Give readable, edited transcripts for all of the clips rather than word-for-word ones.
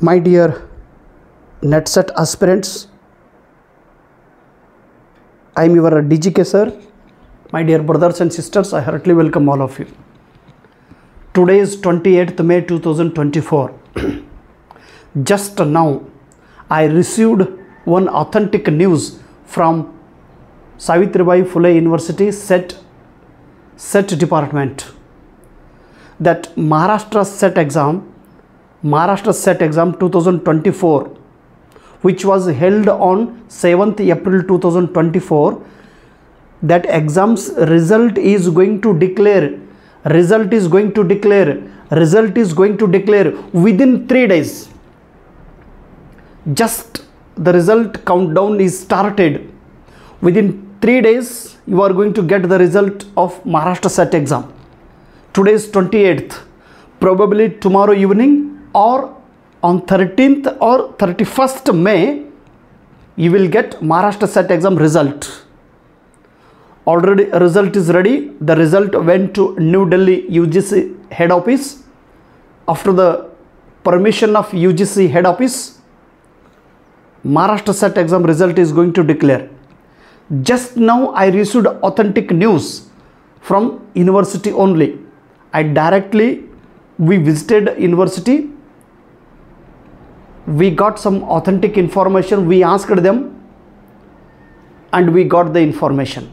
My dear NetSet aspirants, I am your DGK sir. My dear brothers and sisters, I heartily welcome all of you. Today is 28th May 2024. Just now I received one authentic news from Savitribai Phule University set department that Maharashtra set exam 2024, which was held on 7th April 2024, that exams result is going to declare within 3 days. Just the result countdown is started. Within 3 days you are going to get the result of Maharashtra set exam. Today is 28th. Probably tomorrow evening or on 13th or 31st May you will get Maharashtra set exam result. Already result is ready. The result went to New Delhi UGC head office. After the permission of UGC head office, Maharashtra set exam result is going to declare. Just now I received authentic news from university only. We visited university. We got some authentic information. We asked them and we got the information.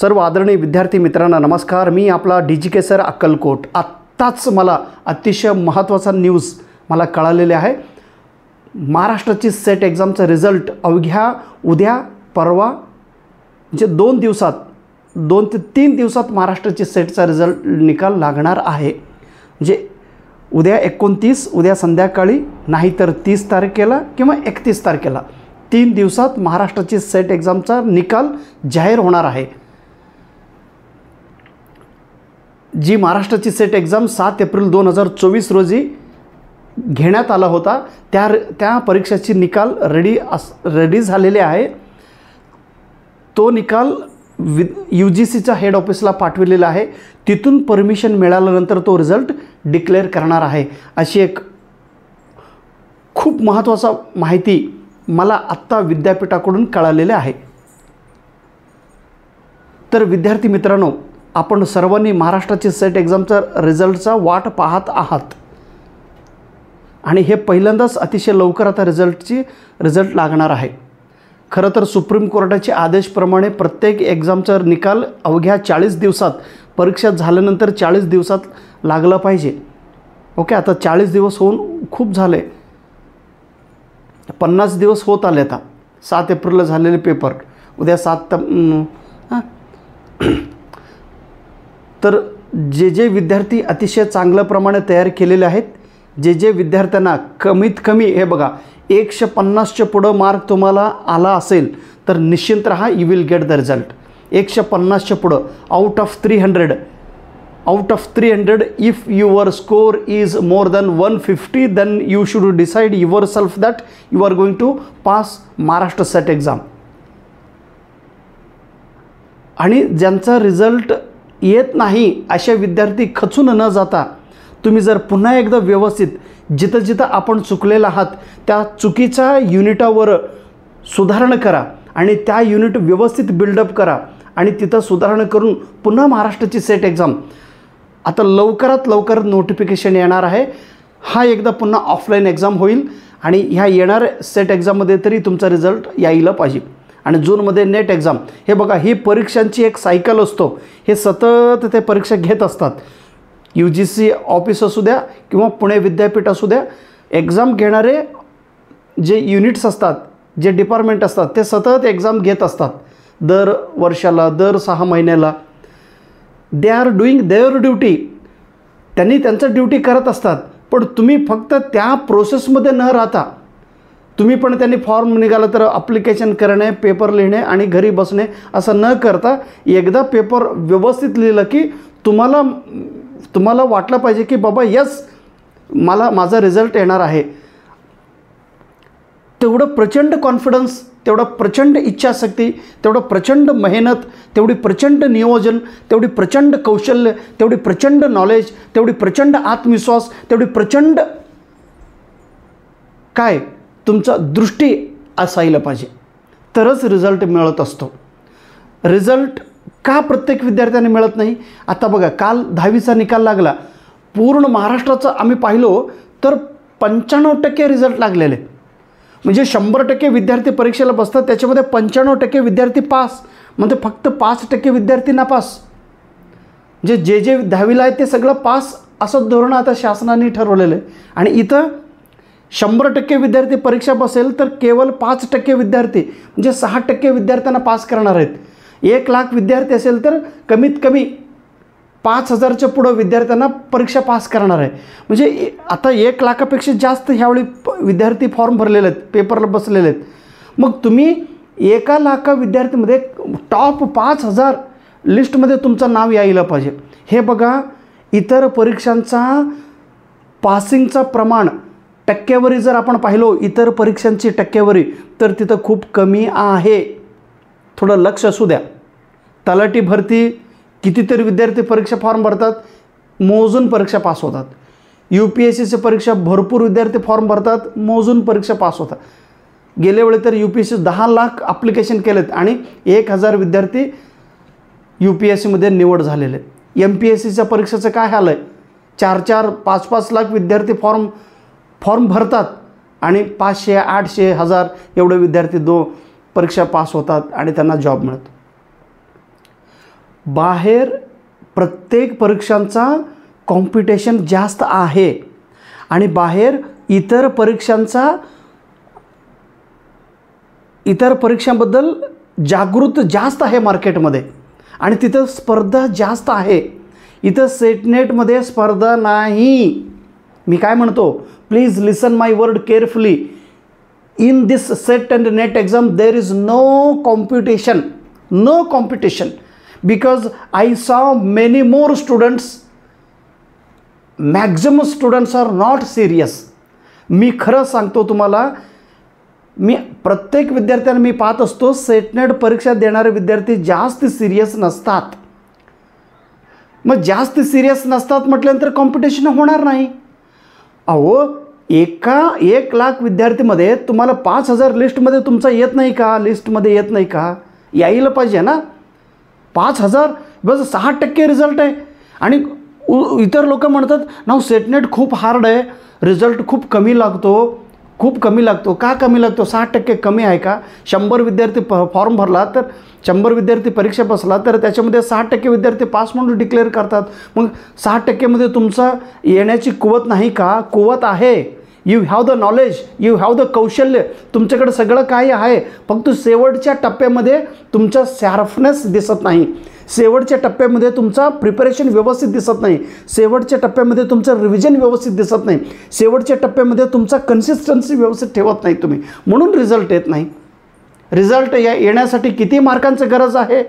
सर्व आदरणीय विद्यार्थी मित्रांना नमस्कार. मी आपला DGK sir Akkalkot. आत्ताच मला अतिशय महत्त्वाचा न्यूज मला कळालेले आहे. महाराष्ट्राची सेट एक्झामचा रिझल्ट अवघ्या उद्या परवा म्हणजे 2 ते 3 दिवसात महाराष्ट्राची सेटचा रिझल्ट निकाल लागणार आहे. म्हणजे उद्या 29, उद्या संध्याकाळी, नाहीतर 30 तारखेला किंवा 31 तारखेला 3 दिवसात महाराष्ट्राची सेट एक्झामचा निकाल जाहीर होणार आहे. जी महाराष्ट्राची सेट एक्झाम 7 एप्रिल 2024 रोजी घेण्यात आला होता, त्या परीक्षेची निकाल रेडी झालेले आहे. तो निकाल UGCच्या हेड ऑफिसला पाठवलेला आहे. तिथून परमिशन मिळाल्यानंतर तो रिझल्ट डिक्लेअर करणार आहे. अशी एक खूप महत्त्वाचा माहिती मला आत्ता विद्यापीठाकडून कळालेली आहे. तर विद्यार्थी मित्रांनो, आपण सर्वांनी महाराष्ट्राची सेट एक्झामचा रिझल्टचा वाट पाहत आहात आणि हे पहिल्यांदाच अतिशय लवकर आता रिझल्ट लागणार आहे. खरं तर सुप्रीम कोर्टाचे आदेशप्रमाणे प्रत्येक एक्झामचा निकाल अवघ्या 40 दिवसात, परीक्षा झाल्यानंतर 40 दिवसात लागला पाहिजे. ओके, आता 40 दिवस होऊन खूप झाले, 50 दिवस होत आले. आता 7 एप्रिलला झालेले पेपर उद्या 7 तर जे विद्यार्थी अतिशय चांगल्या प्रमाणे तयार केलेले आहेत, जे विद्यार्थ्यांना कमीत कमी हे बघा 150च्या पुढं मार्क तुम्हाला आला असेल तर निश्चिंत राहा, you will get the result. 150च्या पुढं out of 300 if your score is more than 150 then you should decide yourself that you are going to pass Maharashtra SET exam. आणि ज्यांचा रिझल्ट येत नाही अशा विद्यार्थी खचून न जाता तुम्ही जर पुन्हा एकदा व्यवस्थित जिथं आपण चुकलेला आहात त्या चुकीच्या युनिटावर सुधारणा करा आणि त्या युनिट व्यवस्थित बिल्डअप करा आणि तिथं सुधारणा करून पुन्हा महाराष्ट्राची सेट एक्झाम आता लवकरात लवकर नोटिफिकेशन येणार आहे. हा एकदा पुन्हा ऑफलाईन एक्झाम होईल आणि ह्या येणाऱ्या सेट एक्झाममध्ये तरी तुमचा रिझल्ट यायला पाहिजे. आणि जूनमध्ये नेट एक्झाम. हे बघा, ही परीक्षांची एक सायकल असतो. हे सतत ते परीक्षा घेत असतात. UGC ऑफिस असू द्या किंवा पुणे विद्यापीठ असू द्या, एक्झाम घेणारे जे युनिट्स असतात, जे डिपार्टमेंट असतात, ते सतत एक्झाम घेत असतात. दर वर्षाला, दर 6 महिन्याला. They are doing their duty. त्यांनी त्यांचं ड्युटी करत असतात. पण तुम्ही फक्त त्या प्रोसेसमध्ये न राहता तुम्ही पण त्यांनी फॉर्म निघाला तर ॲप्लिकेशन करणे, पेपर लिहिणे आणि घरी बसणे असं न करता एकदा पेपर व्यवस्थित लिहिलं की तुम्हाला वाटलं पाहिजे की बाबा यस, माझा रिझल्ट येणार आहे. तेवढं प्रचंड कॉन्फिडन्स, तेवढं प्रचंड इच्छाशक्ती, तेवढं प्रचंड मेहनत, तेवढी प्रचंड नियोजन, तेवढी प्रचंड कौशल्य, तेवढी प्रचंड नॉलेज, तेवढी प्रचंड आत्मविश्वास, तेवढी प्रचंड काय तुमचा दृष्टी असायला पाहिजे, तरच रिझल्ट मिळत असतो. रिझल्ट का प्रत्येक विद्यार्थ्याने मिळत नाही? आता बघा, काल 10वीचा निकाल लागला. पूर्ण महाराष्ट्राचं आम्ही पाहिलो तर 95% रिझल्ट लागलेले. म्हणजे 100% विद्यार्थी परीक्षेला बसतात, त्याच्यामध्ये 95% विद्यार्थी पास, म्हणजे फक्त 5% विद्यार्थी नापास. जे 10वीला आहे ते सगळं पास असं धोरण आता शासनाने ठरवलेलं आहे. आणि इथं 100% विद्यार्थी परीक्षा बसेल तर केवळ 5% विद्यार्थी, म्हणजे 6% विद्यार्थ्यांना पास करणार आहेत. 1 लाख विद्यार्थी असेल तर कमीत कमी 5,000च्या पुढं विद्यार्थ्यांना परीक्षा पास करणार आहे. म्हणजे आता 1 लाखापेक्षा जास्त ह्यावेळी विद्यार्थी फॉर्म भरलेले आहेत, पेपरला बसलेले आहेत. मग तुम्ही 1 लाख विद्यार्थीमध्ये टॉप 5,000 लिस्टमध्ये तुमचं नाव यायला पाहिजे. हे बघा, इतर परीक्षांचा पासिंगचं प्रमाण टक्केवारी जर आपण पाहिलो, इतर परीक्षांची टक्केवारी, तर तिथं खूप कमी आहे. थोडं लक्ष असू द्या. तलाठी भरती कितीतरी विद्यार्थी परीक्षा फॉर्म भरतात, मोजून परीक्षा पास होतात. UPSCची परीक्षा भरपूर विद्यार्थी फॉर्म भरतात, मोजून परीक्षा पास होतात. गेल्या वेळी तर UPSC 10 लाख ॲप्लिकेशन केलेत आणि 1,000 विद्यार्थी UPSCमध्ये निवड झालेले. MPSCच्या परीक्षेचं काय हाल आहे? 4-4, 5-5 लाख विद्यार्थी फॉर्म भरतात आणि 500, 800, 1000 एवढे विद्यार्थी परीक्षा पास होतात आणि त्यांना जॉब मिळतो. बाहेर प्रत्येक परीक्षांचा कॉम्पिटिशन जास्त आहे आणि बाहेर इतर परीक्षांबद्दल जागृत जास्त आहे मार्केटमध्ये आणि तिथं स्पर्धा जास्त आहे. इथं सेटनेटमध्ये स्पर्धा नाही. मी काय म्हणतो, please listen my word carefully. In this set and net exam there is no competition, because I saw many more students, maximum students are not serious. मी खरं सांगतो तुम्हाला, मी प्रत्येक विद्यार्थ्यांना मी पाहत असतो, सेटनेट परीक्षा देणारे विद्यार्थी जास्त सिरियस नसतात. मग जास्त सिरियस नसतात म्हटल्यानंतर कॉम्पिटिशन होणार नाही. अहो, 1 लाख विद्यार्थीमध्ये तुम्हाला 5,000 लिस्टमध्ये तुमचा येत नाही का? लिस्टमध्ये येत नाही का? यायला पाहिजे ना. 5,000 बस 6% रिझल्ट आहे. आणि इतर लोक म्हणतात ना सेटनेट खूप हार्ड आहे, रिझल्ट खूप कमी लागतो. का कमी लागतो? 6% कमी आहे का? 100 विद्यार्थी फॉर्म भरला तर 100 विद्यार्थी परीक्षा बसला तर त्याच्यामध्ये 6% विद्यार्थी पास म्हणून डिक्लेअर करतात. मग 6%मध्ये तुमचा येण्याची कुवत नाही का? कुवत आहे. You have the knowledge, you have the कौशल्य, तुमच्याकडे सगळं काही आहे. फक्त शेवटच्या टप्प्यामध्ये तुमचा शार्पनेस दिसत नाही, शेवटच्या टप्प्यामध्ये तुमचा प्रिपरेशन व्यवस्थित दिसत नाही, शेवटच्या टप्प्यामध्ये तुमचं रिव्हिजन व्यवस्थित दिसत नाही, शेवटच्या टप्प्यामध्ये तुमचा कन्सिस्टन्सी व्यवस्थित ठेवत नाही तुम्ही, म्हणून रिझल्ट येत नाही. रिझल्ट येण्यासाठी किती मार्कांची गरज आहे?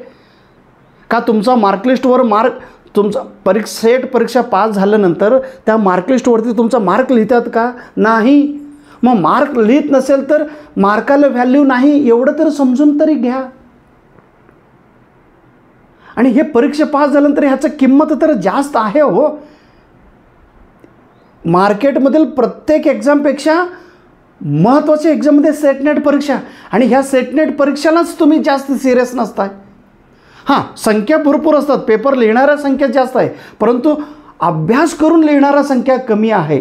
का तुमचा मार्कलिस्टवर तुमचा परीक्षा पास झाल्यानंतर त्या मार्कलिस्टवरती तुमचा मार्क लिहितात का? नाही. मग मार्क लिहित नसेल तर मार्काला व्हॅल्यू नाही, एवढं तर समजून तरी घ्या. आणि हे परीक्षा पास झाल्यानंतर ह्याचं किंमत तर जास्त आहे हो. मार्केटमधील प्रत्येक एक्झामपेक्षा महत्त्वाच्या एक्झाममध्ये सेटनेट परीक्षा, आणि ह्या सेटनेट परीक्षेलाच तुम्ही जास्त सिरियस नसताय. हां, संख्या भरपूर असतात, पेपर लिहिणाऱ्या संख्या जास्त आहे, परंतु अभ्यास करून लिहिणारा संख्या कमी आहे.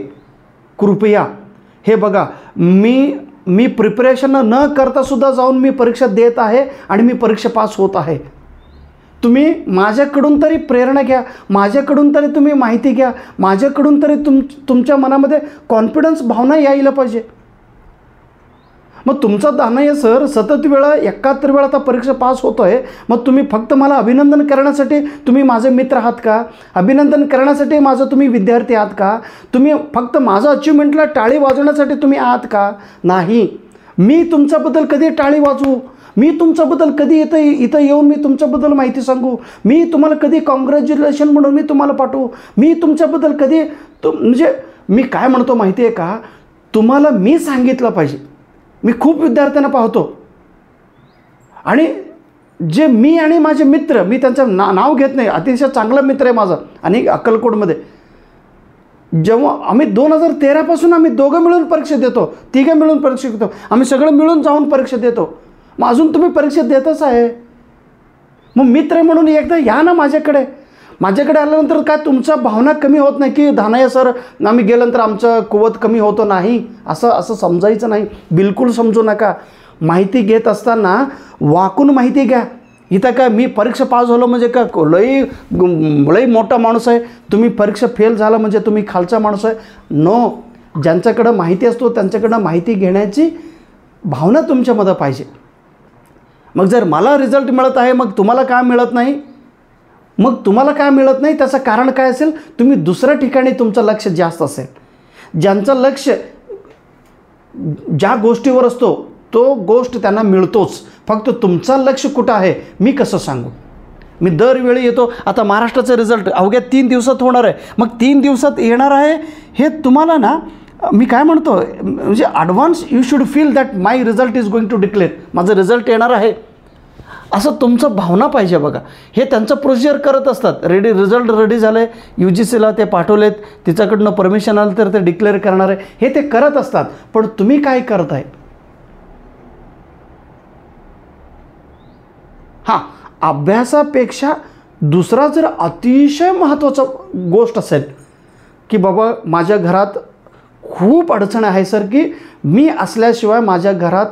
कृपया हे बघा, मी प्रिपरेशन न करतासुद्धा जाऊन मी परीक्षा देत आहे आणि मी परीक्षा पास होत आहे. तुम्ही माझ्याकडून तरी प्रेरणा घ्या, माझ्याकडून तरी तुम्ही माहिती घ्या, माझ्याकडून तरी तुमच्या मनामध्ये कॉन्फिडन्स भावना यायला पाहिजे. मग तुमचा दानय सर सतत वेळा 71 वेळा आता परीक्षा पास होतो आहे, मग तुम्ही फक्त मला अभिनंदन करण्यासाठी तुम्ही माझे मित्र आहात का? अभिनंदन करण्यासाठी माझं तुम्ही विद्यार्थी आहात का? तुम्ही फक्त माझं अचिव्हमेंटला टाळी वाजवण्यासाठी तुम्ही आहात का? नाही. मी तुमच्याबद्दल कधी टाळी वाजवू? मी तुमच्याबद्दल कधी इथं येऊन मी तुमच्याबद्दल माहिती सांगू? मी तुम्हाला कधी कॉंग्रॅच्युलेशन म्हणून मी तुम्हाला पाठवू? मी तुमच्याबद्दल कधी म्हणजे मी काय म्हणतो माहिती आहे का? तुम्हाला मी सांगितलं पाहिजे. मी खूप विद्यार्थ्यांना पाहतो आणि जे मी आणि माझे मित्र, मी त्यांचं नाव घेत नाही, अतिशय चांगला मित्र आहे माझा आणि अक्कलकोटमध्ये, जेव्हा आम्ही 2013 पासून आम्ही दोघं मिळून परीक्षा देतो, तिघं मिळून परीक्षा देतो, आम्ही सगळं मिळून जाऊन परीक्षा देतो. मग अजून तुम्ही परीक्षा देतच आहे. मग मित्र म्हणून एकदा या ना माझ्याकडे. माझ्याकडे आल्यानंतर काय तुमच्या भावना कमी होत नाही की धानया सर आम्ही गेल्यानंतर आमचं कुवत कमी होतं नाही, असं समजायचं नाही. बिलकुल समजू नका. माहिती घेत असताना वाकून माहिती घ्या. इथं काय मी परीक्षा पास झालो म्हणजे का लई मोठा माणूस आहे, तुम्ही परीक्षा फेल झाला म्हणजे तुम्ही खालचा माणूस आहे. नो. ज्यांच्याकडं माहिती असतो त्यांच्याकडं माहिती घेण्याची भावना तुमच्यामध्ये पाहिजे. मग जर मला रिझल्ट मिळत आहे मग तुम्हाला काय मिळत नाही, मग तुम्हाला काय मिळत नाही त्याचं कारण काय असेल, तुम्ही दुसऱ्या ठिकाणी तुमचं लक्ष जास्त असेल. ज्यांचं लक्ष ज्या गोष्टीवर असतो तो गोष्ट त्यांना मिळतोच. फक्त तुमचं लक्ष कुठं आहे मी कसं सांगू. मी दरवेळी येतो. आता महाराष्ट्राचा रिझल्ट अवघ्या 3 दिवसात होणार आहे. मग 3 दिवसात येणार आहे हे तुम्हाला ना मी काय म्हणतो म्हणजे advance you should feel that my result is going to declare. माझं रिझल्ट येणार आहे असं तुमचं भावना पाहिजे बघा. हे त्यांचं प्रोसिजर करत असतात. रिझल्ट रेडी झालं आहे, UGCला ते पाठवलेत, तिच्याकडनं परमिशन आलं तर ते डिक्लेअर करणार आहे, हे ते करत असतात. पण तुम्ही काय करत आहे. हां, अभ्यासापेक्षा दुसरा जर अतिशय महत्त्वाचा गोष्ट असेल की बाबा माझ्या घरात खूप अडचण आहे सर, की मी असल्याशिवाय माझ्या घरात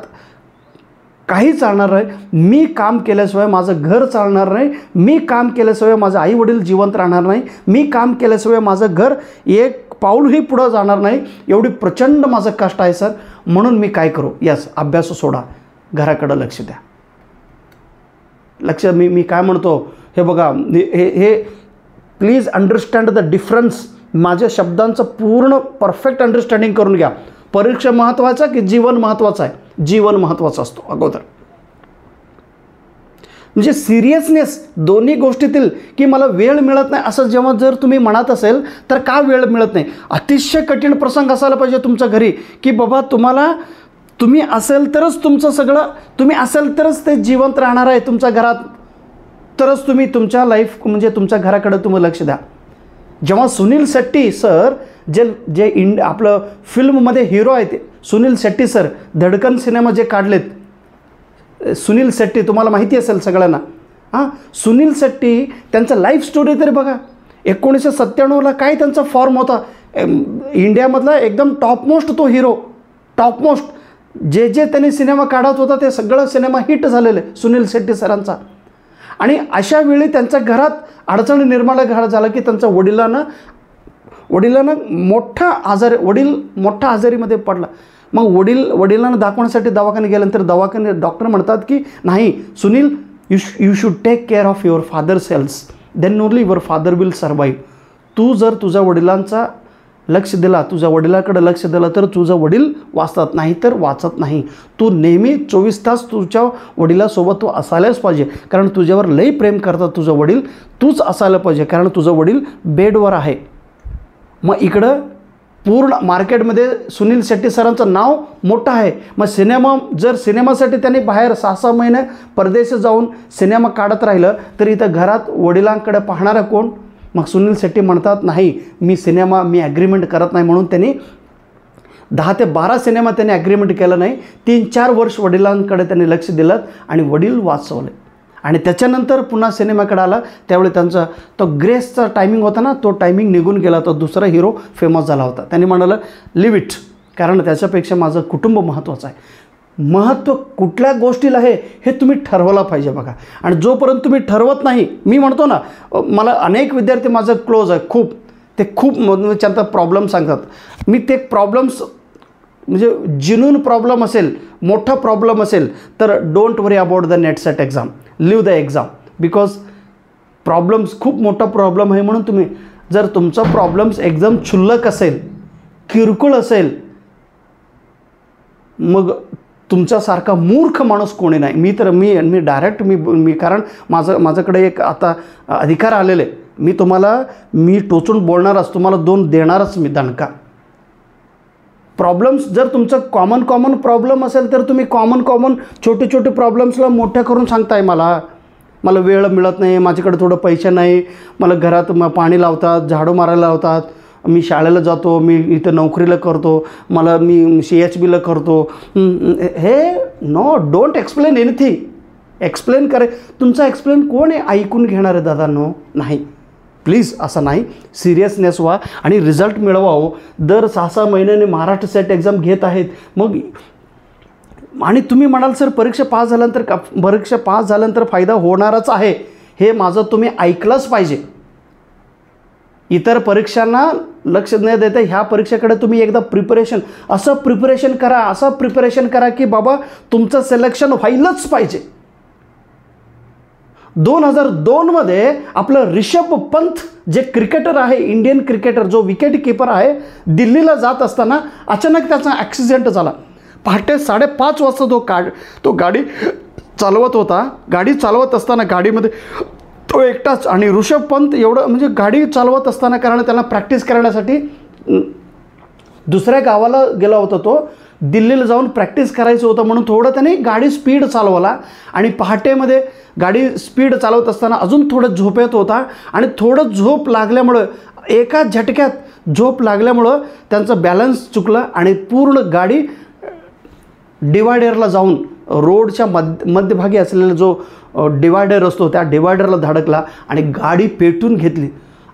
काही चालणार नाही, मी काम केल्याशिवाय माझं घर चालणार नाही, मी काम केल्याशिवाय माझे आईवडील जिवंत राहणार नाही, मी काम केल्याशिवाय माझं घर एक पाऊलही पुढं जाणार नाही, एवढी प्रचंड माझं कष्ट आहे सर, म्हणून मी काय करू. यस, अभ्यास सोडा, घराकडं लक्ष द्या. लक्ष मी काय म्हणतो हे बघा, हे प्लीज अंडरस्टँड द डिफरन्स. माझ्या शब्दांचं पूर्ण परफेक्ट अंडरस्टँडिंग करून घ्या. परीक्षा महत्त्वाचा की जीवन महत्त्वाचं आहे. जीवन महत्त्वाचा असतो अगोदर. म्हणजे सिरियसनेस दोन्ही गोष्टीतील की मला वेळ मिळत नाही असं जेव्हा जर तुम्ही म्हणत असेल तर का वेळ मिळत नाही. अतिशय कठीण प्रसंग असायला पाहिजे तुमच्या घरी की बाबा तुम्ही असेल तरच तुमचं सगळं, तुम्ही असेल तरच ते जिवंत राहणार आहे तुमच्या घरात, तरच तुम्ही तुमच्या लाईफ म्हणजे तुमच्या घराकडे तुम्ही लक्ष द्या. जेव्हा सुनील शेट्टी सर जे आपलं फिल्ममध्ये हिरो आहे ते सुनील शेट्टी सर, धडकन सिनेमा जे काढलेत, सुनील शेट्टी तुम्हाला माहिती असेल सगळ्यांना. हां, सुनील शेट्टी त्यांचं लाईफ स्टोरी तरी बघा. 1997ला काय त्यांचा फॉर्म होता. इंडियामधला एकदम टॉपमोस्ट तो हिरो, टॉपमोस्ट. जे त्यांनी सिनेमा काढत होता ते सगळं सिनेमा हिट झालेले सुनील शेट्टी सरांचा. आणि अशा वेळी त्यांच्या घरात अडचणी निर्माण झाला की त्यांच्या वडिलांना मोठा आजारीमध्ये पडला. मग वडिलांना दाखवण्यासाठी दवाखान्यात गेल्यानंतर दवाखान्यात डॉक्टर म्हणतात की नाही Sunil, you should take care of your father's health, then only your father will survive. तू जर तुझ्या वडिलांचा लक्ष दिला, तुझ्या वडिलाकडे लक्ष दिलं तर तुझं वडील वाचतात, नाही तर वाचत नाही. तू नेहमी 24 तास तुझ्या वडिलासोबत तू असायलाच पाहिजे, कारण तुझ्यावर लई प्रेम करतात तुझं वडील. तूच असायला पाहिजे कारण तुझं वडील बेडवर आहे. मग इकडं पूर्ण मार्केटमध्ये सुनील शेट्टी सरांचं नाव मोठं आहे. मग सिनेमासाठी त्यांनी बाहेर 6-6 महिने परदेशात जाऊन सिनेमा काढत राहिलं तर इथं घरात वडिलांकडे पाहणारं कोण. मग सुनील शेट्टी म्हणतात नाही मी ॲग्रीमेंट करत नाही, म्हणून त्यांनी 10 ते 12 सिनेमा त्यांनी ॲग्रीमेंट केलं नाही. 3-4 वर्ष वडिलांकडे त्यांनी लक्ष दिलं आणि वडील वाचवले. आणि त्याच्यानंतर पुन्हा सिनेमाकडे आला त्यावेळी त्यांचा तो ग्रेसचा टायमिंग होता ना, तो टायमिंग निघून गेला. तो दुसरा हिरो फेमस झाला होता. त्यांनी म्हणालं लिव्ह इट, कारण त्याच्यापेक्षा माझं कुटुंब महत्त्वाचं आहे. महत्त्व कुठल्या गोष्टीला आहे हे तुम्ही ठरवलं पाहिजे बघा. आणि जोपर्यंत तुम्ही ठरवत नाही, मी म्हणतो ना, मला अनेक विद्यार्थी माझं क्लोज आहे खूप, ते खूप त्यांचा प्रॉब्लेम सांगतात. मी ते प्रॉब्लेम्स म्हणजे जिनून प्रॉब्लेम असेल, मोठा प्रॉब्लेम असेल तर don't worry about the NET SET exam, leave the exam. Because problems खूप मोठा प्रॉब्लेम आहे. म्हणून तुम्ही जर तुमचा प्रॉब्लेम्स एकदम क्षुल्लक असेल, किरकोळ असेल, मग तुमच्यासारखा मूर्ख माणूस कोणी नाही. मी डायरेक्ट कारण माझ्याकडे एक आता अधिकार आलेले, मी टोचून बोलणारच, तुम्हाला 2 देणारच मी दणका. प्रॉब्लेम्स जर तुमचं कॉमन प्रॉब्लेम असेल तर तुम्ही कॉमन छोटे प्रॉब्लेम्सला मोठ्या करून सांगताय. मला वेळ मिळत नाही, माझ्याकडे थोडं पैसे नाही, मला घरात पाणी लावतात, झाडू मारायला लावतात, मी शाळेला जातो, मी इथं नोकरीला करतो, मी CHBला करतो. हे no, don't explain anything. Explain करे, तुमचा एक्सप्लेन कोण आहे ऐकून घेणार आहे दादांनो? नाही, प्लीज असं नाही. सिरियसनेस व्हा आणि रिझल्ट मिळवा हो. दर 6-6 महिन्याने महाराष्ट्र सेट एक्झाम घेत आहेत. मग आणि तुम्ही म्हणाल सर परीक्षा पास झाल्यानंतर फायदा होणारच आहे. हे माझं तुम्ही ऐकलंच पाहिजे. इतर परीक्षांना लक्ष न देता ह्या परीक्षेकडे तुम्ही एकदा असं प्रिपरेशन करा की बाबा तुमचं सिलेक्शन व्हायलाच पाहिजे. 2002 आपलं ऋषभ पंत जे क्रिकेटर आहे, इंडियन क्रिकेटर, जो विकेट कीपर आहे, दिल्लीला जात असताना अचानक त्याचा ॲक्सिडेंट झाला. पहाटे 5:30 वाजता तो गाडी चालवत होता. गाडी चालवत असताना गाडीमध्ये तो एकटाच, आणि ऋषभ पंत एवढं म्हणजे गाडी चालवत असताना, कारण त्याला प्रॅक्टिस करण्यासाठी दुसऱ्या गावाला गेला होता, तो दिल्लीला जाऊन प्रॅक्टिस करायचं होतं म्हणून थोडं त्याने गाडी स्पीड चालवला. आणि पहाटेमध्ये गाडी स्पीड चालवत असताना अजून थोडं झोप येत होता, आणि थोडं झोप लागल्यामुळं, एका झटक्यात झोप लागल्यामुळं त्यांचं बॅलन्स चुकलं आणि पूर्ण गाडी डिवायडरला जाऊन, रोडच्या मध्यभागी असलेला जो डिवायडर असतो त्या डिवायडरला धडकला आणि गाडी पेटून घेतली.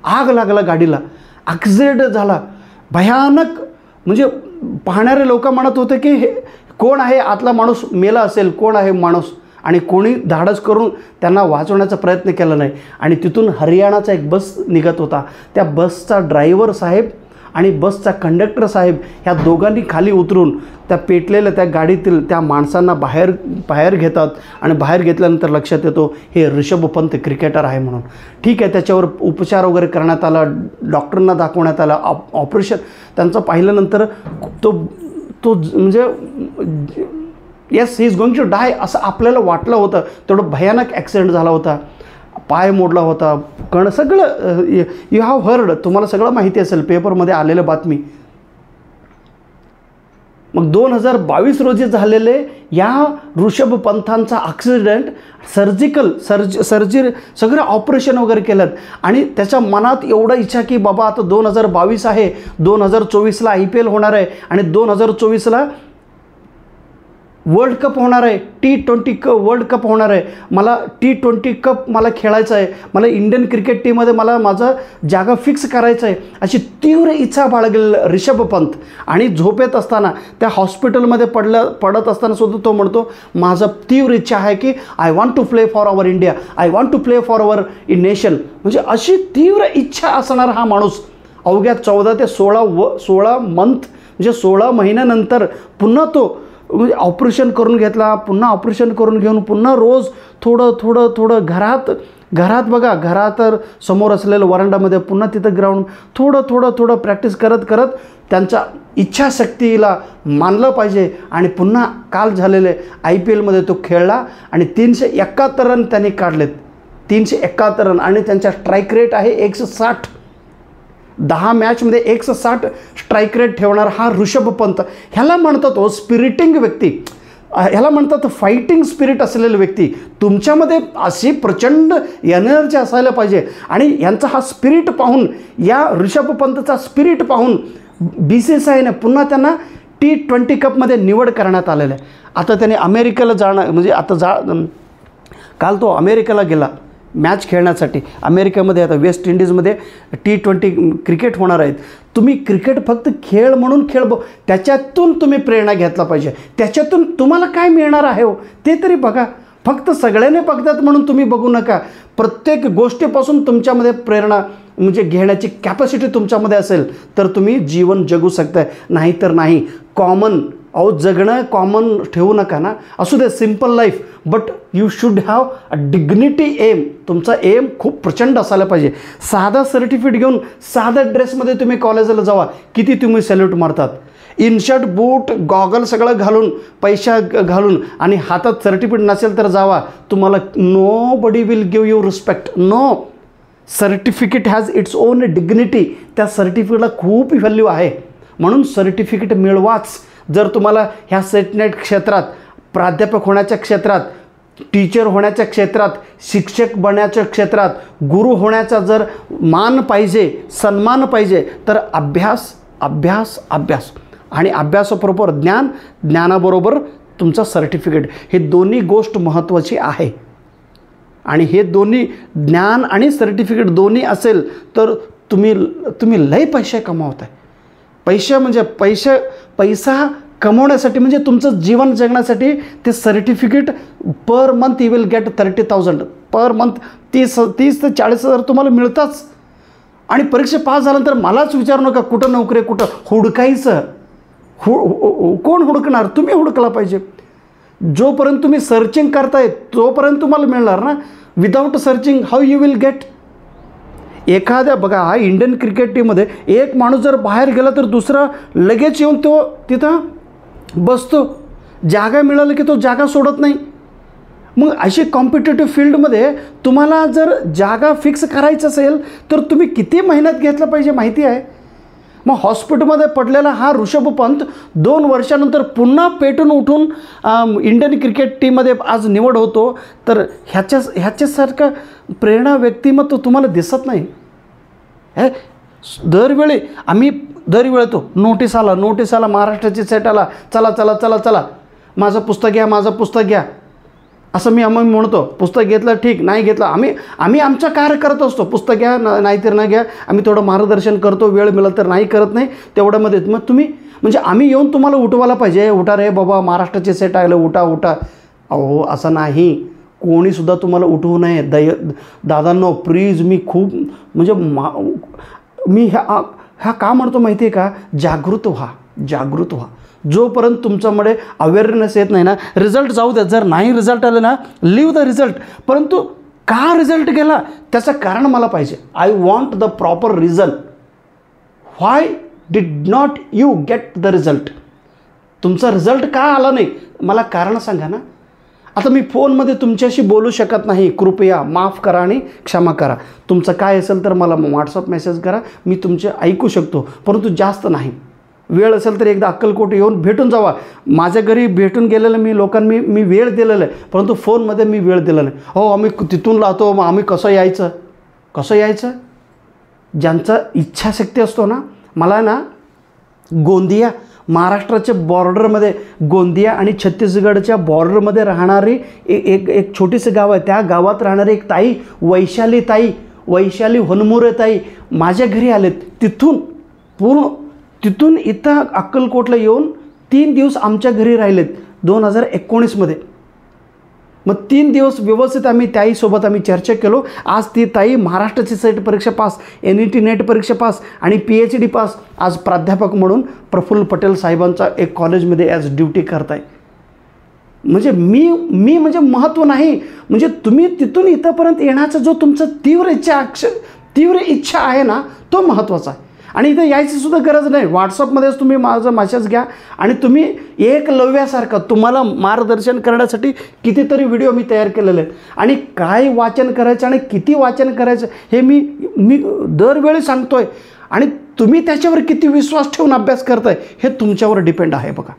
आग लागला गाडीला. ॲक्सिडेंट झाला भयानक. म्हणजे पाहणारे लोक म्हणत होते की हे कोण आहे, आतला माणूस मेला असेल, कोण आहे माणूस, आणि कोणी धाडस करून त्यांना वाचवण्याचा प्रयत्न केला नाही. आणि तिथून हरियाणाचा एक बस निघत होता. त्या बसचा ड्रायव्हर साहेब आणि बसचा कंडक्टर साहेब ह्या दोघांनी खाली उतरून त्या पेटलेल्या त्या गाडीतील त्या माणसांना बाहेर घेतात. आणि बाहेर घेतल्यानंतर लक्षात येतो हे ऋषभ पंत क्रिकेटर आहे म्हणून. ठीक आहे, त्याच्यावर उपचार वगैरे करण्यात आला, डॉक्टरांना दाखवण्यात आला, ऑपरेशन त्यांचं पाहिल्यानंतर तो म्हणजे yes, he is going to die असं आपल्याला वाटलं होतं. तेवढं भयानक ॲक्सिडेंट झाला होता. पाय मोडला होता, सगळं यू हॅव हर्ड, तुम्हाला सगळं माहिती असेल, पेपरमध्ये आलेलं बातमी. मग 2022 रोजी झालेले या ऋषभ पंतांचा ॲक्सिडेंट, सर्जरी सगळं ऑपरेशन वगैरे केलं. आणि त्याच्या मनात एवढं इच्छा की बाबा आता 2022 आहे, 2024ला IPL होणार आहे, आणि 2024ला वर्ल्ड कप होणार आहे, T20 वर्ल्ड कप होणार आहे. मला T20 कप मला खेळायचं आहे, मला इंडियन क्रिकेट टीममध्ये मला माझा जागा फिक्स करायचं आहे, अशी तीव्र इच्छा बाळगलेला ऋषभ पंत. आणि झोपेत असताना त्या हॉस्पिटलमध्ये पडत असताना सुद्धा तो म्हणतो माझा तीव्र इच्छा आहे की I want to play for our India, I want to play for our nation. म्हणजे अशी तीव्र इच्छा असणारा हा माणूस अवघ्या 14 ते 16 मंथ म्हणजे 16 महिन्यानंतर पुन्हा तो म्हणजे ऑपरेशन करून घेतला. पुन्हा ऑपरेशन करून घेऊन पुन्हा रोज थोडं घरात बघा, घरात समोर असलेलं वरांडामध्ये पुन्हा तिथं ग्राउंड थोडं प्रॅक्टिस करत त्यांच्या इच्छाशक्तीला मानलं पाहिजे. आणि पुन्हा काल झालेले IPLमध्ये तो खेळला आणि 371 रन त्यांनी काढलेत. 371 रन आणि त्यांचा स्ट्राईक रेट आहे 160. 10 मॅचमध्ये 160 स्ट्राईक रेट ठेवणारा हा ऋषभ पंत. ह्याला म्हणतात स्पिरिटिंग व्यक्ती, ह्याला म्हणतात फायटिंग स्पिरिट असलेले व्यक्ती. तुमच्यामध्ये अशी प्रचंड एनर्जी असायला पाहिजे. आणि यांचा हा स्पिरिट पाहून, या ऋषभ पंतचा स्पिरिट पाहून BCCIने पुन्हा त्यांना T20 कपमध्ये निवड करण्यात आलेलं आहे. आता त्याने अमेरिकेला जाणं म्हणजे काल तो अमेरिकेला गेला मॅच खेळण्यासाठी. अमेरिकेमध्ये आता वेस्ट इंडिजमध्ये T20 क्रिकेट होणार आहेत. तुम्ही क्रिकेट फक्त खेळ म्हणून त्याच्यातून तुम्ही प्रेरणा घेतला पाहिजे. त्याच्यातून तुम्हाला काय मिळणार आहे हो ते तरी बघा. फक्त सगळ्यांनी बघतात म्हणून तुम्ही बघू नका. प्रत्येक गोष्टीपासून तुमच्यामध्ये प्रेरणा म्हणजे घेण्याची कॅपॅसिटी तुमच्यामध्ये असेल तर तुम्ही जीवन जगू शकताय, नाहीतर नाही. जगणं कॉमन ठेवू नका ना. असू दे simple life, but you should have a dignity aim. तुमचा एम खूप प्रचंड असायला पाहिजे. साधा सर्टिफिकेट घेऊन साध्या ड्रेसमध्ये तुम्ही कॉलेजला जावा, किती तुम्ही सॅल्यूट मारतात. इनशर्ट बूट गॉगल सगळं घालून, पैसा घालून आणि हातात सर्टिफिकेट नसेल तर जावा, तुम्हाला nobody will give you respect. No, certificate has its own dignity. त्या सर्टिफिकेटला खूप व्हॅल्यू आहे, म्हणून सर्टिफिकेट मिळवाच. जर तुम्हाला ह्या सेटनेट क्षेत्रात, प्राध्यापक होण्याच्या क्षेत्रात टीचर होण्याच्या क्षेत्रात, शिक्षक बनण्याच्या क्षेत्रात, गुरु होण्याचा जर मान पाहिजे, सन्मान पाहिजे, तर अभ्यास अभ्यास अभ्यास आणि अभ्यासाबरोबर ज्ञान, ज्ञानाबरोबर तुमचं सर्टिफिकेट, हे दोन्ही गोष्ट महत्त्वाची आहे. आणि हे दोन्ही ज्ञान आणि सर्टिफिकेट दोन्ही असेल तर तुम्ही लय पैसे कमावताय. पैसे म्हणजे पैसा कमवण्यासाठी म्हणजे तुमचं जीवन जगण्यासाठी ते certificate per month you will gate 30,000 per month. 30 ते 40,000 तुम्हाला मिळताच. आणि परीक्षा पास झाल्यानंतर मलाच विचारू नका कुठं नोकरी, कुठं हुडकायचं. कोण हुडकणार? तुम्ही हुडकला पाहिजे. जोपर्यंत तुम्ही सर्चिंग करताय तोपर्यंत तुम्हाला मिळणार ना. Without searching how you will gate. एखाद्या बघा, हा इंडियन क्रिकेट टीममध्ये एक माणूस जर बाहेर गेला तर दुसरा लगेच येऊन तो तिथं बसतो. जागा मिळाली की तो जागा सोडत नाही. मग अशी कॉम्पिटेटिव्ह फील्डमध्ये तुम्हाला जर जागा फिक्स करायचं असेल तर तुम्ही किती मेहनत घेतलं पाहिजे माहिती आहे. मग हॉस्पिटलमध्ये पडलेला हा ऋषभ पंत 2 वर्षानंतर पुन्हा पेटून उठून इंडियन क्रिकेट टीममध्ये आज निवड होतो. तर ह्याच्यासारखं प्रेरणा व्यक्तिमत्व तुम्हाला दिसत नाही. दरवेळी तो नोटीस आला, महाराष्ट्राची सेट आला, चला चला चला चला माझं पुस्तक घ्या, असं आम्ही म्हणतो. पुस्तक घेतलं ठीक, नाही घेतलं आम्ही आमचं कार्य करत असतो. पुस्तक घ्या नाहीतर न घ्या, आम्ही थोडं मार्गदर्शन करतो, वेळ मिळालं तर नाही करत नाही तेवढ्यामध्ये. मग तुम्ही म्हणजे आम्ही येऊन तुम्हाला उठवायला पाहिजे, उठा रे बाबा महाराष्ट्राचे सेट आलं, उठा. अहो असं नाही, कोणीसुद्धा तुम्हाला उठवू नये. दादांनो प्लीज, मी खूप म्हणजे मी ह्या का म्हणतो माहिती आहे का, जागृत व्हा. जोपर्यंत तुमच्यामध्ये अवेअरनेस येत नाही ना, रिझल्ट जाऊ द्या, जर नाही रिझल्ट आलं ना लिव्ह द रिझल्ट. परंतु का रिझल्ट गेला त्याचं कारण मला पाहिजे. I want the proper reason. Why did not you get the result. तुमचा रिझल्ट का आला नाही मला कारण सांगा ना. आता मी फोनमध्ये तुमच्याशी बोलू शकत नाही, कृपया माफ करा आणि क्षमा करा. तुमचं काय असेल तर मला व्हॉट्सअप मेसेज करा, मी तुमचे ऐकू शकतो, परंतु जास्त नाही. वेळ असेल तर एकदा अक्कलकोट येऊन भेटून जावा. माझ्या घरी भेटून गेलेलं मी वेळ दिलेलं आहे, परंतु फोनमध्ये मी वेळ दिला नाही. हो आम्ही तिथून लावतो, मग आम्ही कसं यायचं. ज्यांचा इच्छाशक्ती असतो ना. मला ना गोंदिया, महाराष्ट्राच्या बॉर्डरमध्ये गोंदिया आणि छत्तीसगडच्या बॉर्डरमध्ये राहणारी एक छोटीसं गाव आहे. त्या गावात राहणारी एक ताई, वैशाली हनुमुरे ताई माझ्या घरी आलेत. तिथून इथं अक्कलकोटला येऊन 3 दिवस आमच्या घरी राहिलेत 2019मध्ये. मग 3 दिवस व्यवस्थित आम्ही ताईसोबत चर्चा केलो. आज ती ताई महाराष्ट्राची सेट परीक्षा पास, NET नेट परीक्षा पास आणि PhD पास, आज प्राध्यापक म्हणून प्रफुल्ल पटेल साहेबांचा एक कॉलेजमध्ये ॲज ड्युटी करताय. म्हणजे मी म्हणजे महत्त्व नाही, म्हणजे तुम्ही तिथून इथंपर्यंत येण्याचा जो तुमचा तीव्र इच्छा आहे ना, तो महत्त्वाचा आहे. आणि इथं यायची सुद्धा गरज नाही. व्हॉट्सअपमध्येच तुम्ही माझा मेसेज घ्या आणि तुम्ही एकलव्यासारखं, तुम्हाला मार्गदर्शन करण्यासाठी कितीतरी व्हिडिओ मी तयार केलेले आहेत. आणि काय वाचन करायचं आणि किती वाचन करायचं हे मी दरवेळी सांगतोय. आणि तुम्ही त्याच्यावर किती विश्वास ठेवून अभ्यास करताय हे तुमच्यावर डिपेंड आहे. बघा,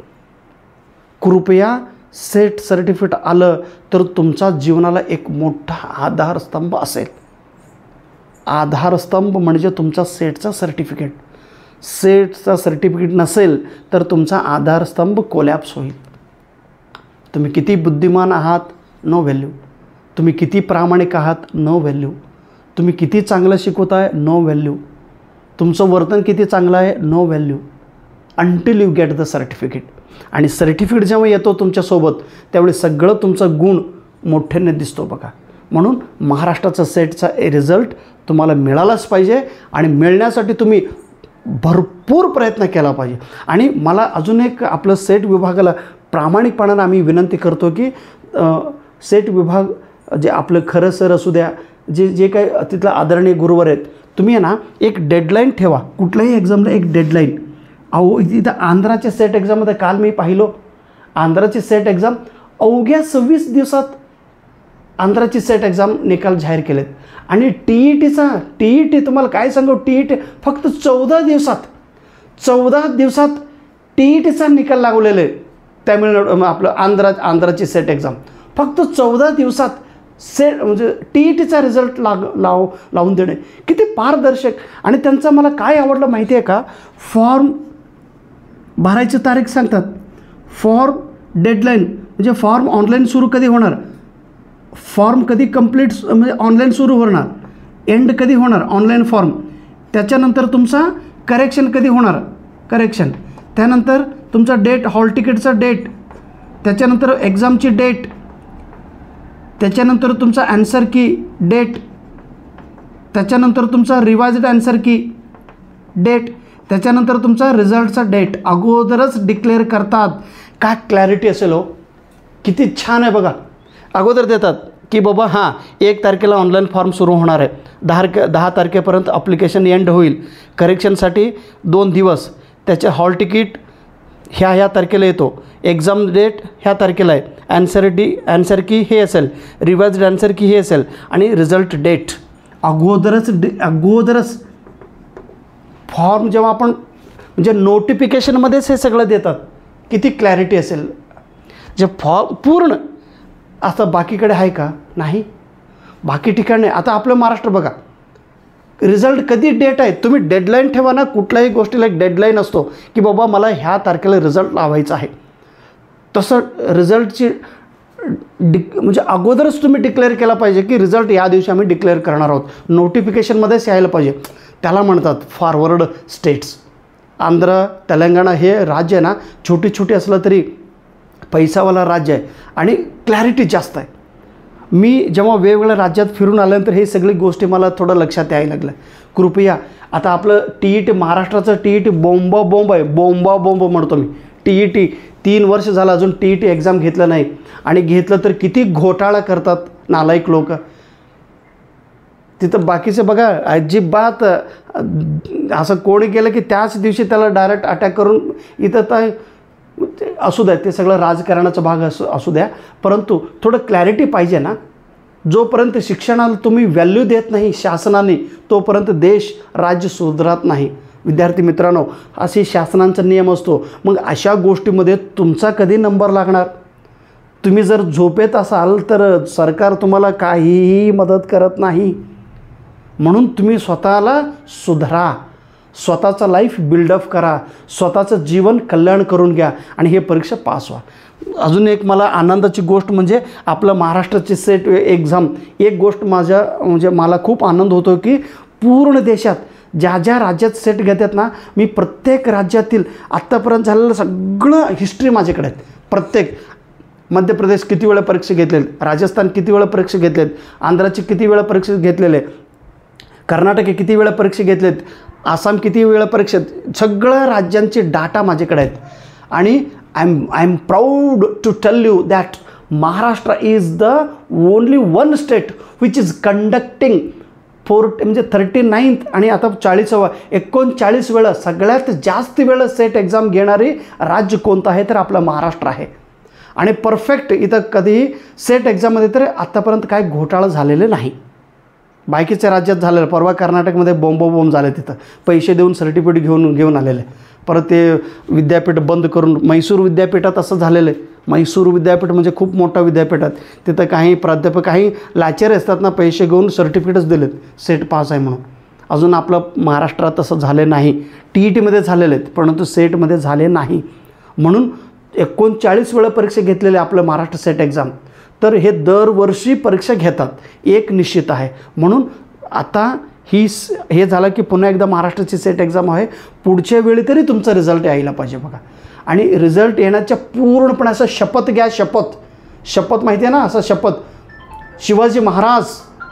कृपया सेट सर्टिफिकेट आलं तर तुमचा जीवनाला एक मोठा आधारस्तंभ असेल. आधारस्तंभ म्हणजे तुमचा सेटचा सर्टिफिकेट. सेटचा सर्टिफिकेट नसेल तर तुमचा आधारस्तंभ कोलॅप्स होईल. तुम्ही किती बुद्धिमान आहात, नो व्हॅल्यू. तुम्ही किती प्रामाणिक आहात, नो व्हॅल्यू. तुम्ही किती चांगलं शिकवताय, नो व्हॅल्यू. तुमचं वर्तन किती चांगलं आहे, no value until you get the certificate. आणि सर्टिफिकेट जेव्हा येतो तुमच्यासोबत त्यावेळी सगळं तुमचं गुण मोठ्याने दिसतो. बघा, म्हणून महाराष्ट्राचा सेटचा रिझल्ट तुम्हाला मिळालाच पाहिजे आणि मिळण्यासाठी तुम्ही भरपूर प्रयत्न केला पाहिजे. आणि मला अजून एक आपलं सेट विभागाला प्रामाणिकपणानं आम्ही विनंती करतो की सेट विभाग जे आपलं खरं सर असू द्या, जे काही तिथलं आदरणीय गुरुवर आहेत, तुम्ही आहे ना एक डेडलाईन ठेवा. कुठल्याही एक्झामला एक डेडलाईन. अहो इथं आंध्राच्या सेट एक्झाममध्ये काल मी पाहिलो, आंध्राची सेट एक्झाम अवघ्या 26 दिवसात आंध्राची सेट एक्झाम निकाल जाहीर केलेत. आणि TET तुम्हाला काय सांगू, TET फक्त 14 दिवसात TETचा निकाल लागलेला आहे. तामिळनाडू आपलं आंध्राची सेट एक्झाम फक्त 14 दिवसात म्हणजे TETचा रिझल्ट लावून देणे किती पारदर्शक. आणि त्यांचं मला काय आवडलं माहिती आहे का, फॉर्म भरायची तारीख सांगतात, फॉर्म डेडलाईन म्हणजे फॉर्म ऑनलाईन सुरू कधी होणार, फॉर्म कधी कंप्लीट म्हणजे ऑनलाईन सुरू होणार, एंड कधी होणार ऑनलाईन फॉर्म, त्याच्यानंतर तुमचा करेक्शन कधी होणार करेक्शन, त्यानंतर तुमचा डेट हॉल तिकीटचा डेट, त्याच्यानंतर एक्झामची डेट, त्याच्यानंतर तुमचा ॲन्सर की डेट, त्याच्यानंतर तुमचा रिवाइज्ड ॲन्सर की डेट, त्याच्यानंतर तुमचा रिझल्टचा डेट अगोदरच डिक्लेअर करतात. काय क्लॅरिटी असेल हो, किती छान आहे बघा. अगोदर देतात की बाबा हां 1 तारखेला ऑनलाईन फॉर्म सुरू होणार आहे, 10 तारखेपर्यंत अप्लिकेशन एंड होईल, करेक्शनसाठी 2 दिवस, त्याचे हॉल तिकीट ह्या तारखेला येतो, एक्झाम डेट ह्या तारखेला आहे, ॲन्सर की हे असेल, रिवाइज्ड ॲन्सर की हे असेल आणि रिझल्ट डेट अगोदरच फॉर्म जेव्हा आपण म्हणजे नोटिफिकेशनमध्येच हे सगळं देतात. किती क्लॅरिटी असेल. जे फॉर्म पूर्ण असं बाकीकडे आहे का, नाही, बाकी ठिकाणी. आता आपलं महाराष्ट्र बघा, रिझल्ट कधी डेट आहे, तुम्ही डेडलाईन ठेवा ना, कुठल्याही गोष्टीला एक डेडलाईन असतो की बाबा मला ह्या तारखेला रिझल्ट लावायचा आहे. तसं रिझल्टची म्हणजे अगोदरच तुम्ही डिक्लेअर केला पाहिजे की रिझल्ट या दिवशी आम्ही डिक्लेअर करणार आहोत, नोटिफिकेशनमध्येच यायला पाहिजे. त्याला म्हणतात फॉरवर्ड स्टेट्स. आंध्र तेलंगणा हे राज्य आहे ना, छोटी छोटी असलं तरी पैसावाला राज्य आहे आणि क्लॅरिटी जास्त आहे. मी जेव्हा वेगवेगळ्या राज्यात फिरून आल्यानंतर हे सगळी गोष्टी मला थोडं लक्षात यायला लागलं. कृपया आता आपलं TET महाराष्ट्राचं TET बोंब आहे, बोंब म्हणतो मी. TET 3 वर्ष झालं अजून TET एक्झाम घेतलं नाही, आणि घेतलं तर किती घोटाळा करतात नालायक लोक. तिथं बाकीचे बघा अजिबात असं कोणी केलं की त्याच दिवशी त्याला डायरेक्ट अटॅक करून इथं तर असू द्या, ते सगळं राजकारणाचा भाग असू द्या, परंतु थोडं क्लॅरिटी पाहिजे ना. जोपर्यंत शिक्षणाला तुम्ही व्हॅल्यू देत नाही शासनाने, तोपर्यंत देश राज्य सुधारत नाही. विद्यार्थी मित्रांनो, असे शासनांचा नियम असतो. मग अशा गोष्टीमध्ये तुमचा कधी नंबर लागणार. तुम्ही जर झोपेत असाल तर सरकार तुम्हाला काहीही मदत करत नाही. म्हणून तुम्ही स्वतःला सुधारा, स्वतःचा लाईफ बिल्डअप करा, स्वतःचं जीवन कल्याण करून घ्या आणि हे परीक्षा पास व्हा. अजून एक मला आनंदाची गोष्ट म्हणजे आपलं महाराष्ट्राची सेट एक्झाम. एक गोष्ट म्हणजे मला खूप आनंद होतो की पूर्ण देशात ज्या ज्या राज्यात सेट घेतात ना, मी प्रत्येक राज्यातील आत्तापर्यंत झालेलं सगळं हिस्ट्री माझ्याकडे आहेत. प्रत्येक मध्य प्रदेश किती वेळा परीक्षा घेतलेत, राजस्थान किती वेळा परीक्षा घेतलेत, आंध्राची किती वेळा परीक्षा घेतलेले, कर्नाटक किती वेळा परीक्षा घेतलेत, आसाम किती वेळा परीक्षेत, सगळ्या राज्यांचे डाटा माझ्याकडे आहेत. आणि I am proud to tell you that Maharashtra is the only one state which is conducting म्हणजे 39th आणि आता 39 वेळा सगळ्यात जास्त वेळा सेट एक्झाम घेणारी राज्य कोणतं आहे तर आपलं महाराष्ट्र आहे. आणि परफेक्ट इथं कधीही सेट एक्झाममध्ये तर आत्तापर्यंत काय घोटाळा झालेले नाही. बाकीच्या राज्यात झालेलं, परवा कर्नाटकमध्ये बोंब झाले, तिथं पैसे देऊन सर्टिफिकेट घेऊन आलेले, परत ते विद्यापीठ बंद करून. म्हैसूर विद्यापीठात असं झालेलं आहे. म्हैसूर विद्यापीठ म्हणजे खूप मोठा विद्यापीठ आहे. तिथं काही प्राध्यापक काही लाचारी असतात ना, पैसे घेऊन सर्टिफिकेटच दिलेत सेट पास आहे म्हणून. अजून आपलं महाराष्ट्रात तसं झालं नाही. TETमध्ये झालेले आहेत परंतु सेटमध्ये झाले नाही. म्हणून 39 वेळा परीक्षा घेतलेले आपलं महाराष्ट्र सेट एक्झाम. तर हे दरवर्षी परीक्षा घेतात, एक निश्चित आहे. म्हणून आता हे झालं की पुन्हा एकदा महाराष्ट्राची सेट एक्झाम आहे. पुढच्या वेळी तरी तुमचा रिझल्ट यायला पाहिजे बघा. आणि रिझल्ट येण्याच्या पूर्णपणे असं शपथ घ्या. शपथ माहिती आहे ना, असं शपथ. शिवाजी महाराज,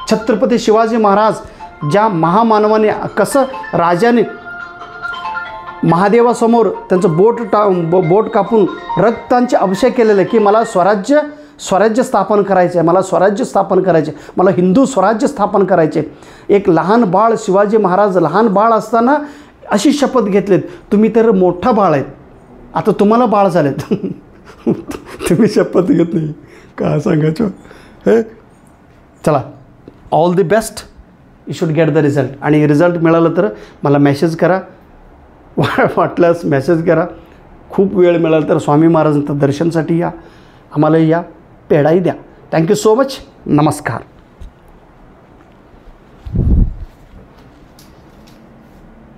छत्रपती शिवाजी महाराज ज्या महामानवाने कसं राजाने महादेवासमोर त्यांचं बोट कापून रक्तांचे अभिषेक केलेले की मला स्वराज्य स्थापन करायचे, मला स्वराज्य स्थापन करायचे, मला हिंदू स्वराज्य स्थापन करायचे. एक लहान बाळ शिवाजी महाराज लहान बाळ असताना अशी शपथ घेतलीत. तुम्ही तर मोठा बाळ आहेत, आता तुम्हाला बाळ झालेत. तुम्ही शपथ घेत नाही का सांगायचं. हे चला, all the best. You should get the result. आणि रिझल्ट मिळालं तर मला मेसेज करा, वाटल्यास मेसेज करा. खूप वेळ मिळाला तर स्वामी महाराजांचं दर्शनसाठी या, आम्हाला या, पेढाही द्या. Thank you so much. नमस्कार.